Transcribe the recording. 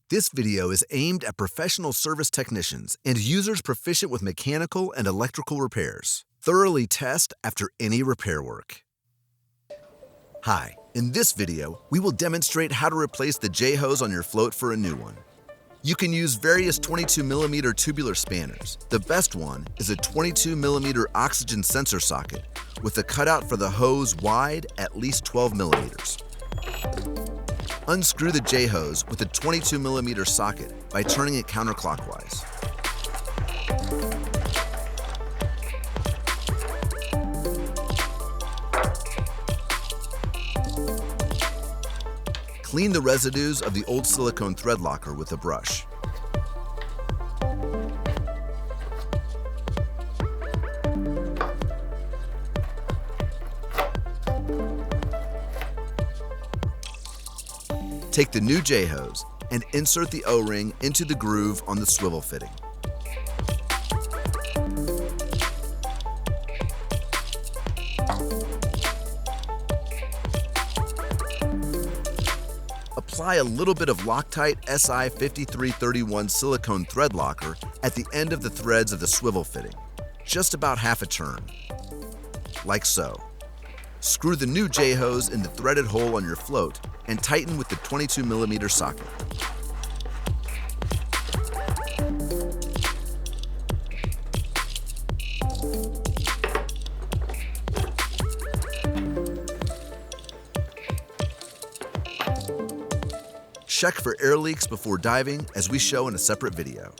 This video is aimed at professional service technicians and users proficient with mechanical and electrical repairs. Thoroughly test after any repair work. Hi, in this video, we will demonstrate how to replace the J-hose on your float for a new one. You can use various 22mm tubular spanners. The best one is a 22mm oxygen sensor socket with a cutout for the hose wide at least 12mm. Unscrew the J-hose with a 22mm socket by turning it counterclockwise. Clean the residues of the old silicone thread locker with a brush. Take the new J-hose and insert the O-ring into the groove on the swivel fitting. Apply a little bit of Loctite SI 5331 silicone thread locker at the end of the threads of the swivel fitting, just about half a turn, like so. Screw the new J-hose in the threaded hole on your float and tighten with the 22mm socket. Check for air leaks before diving, as we show in a separate video.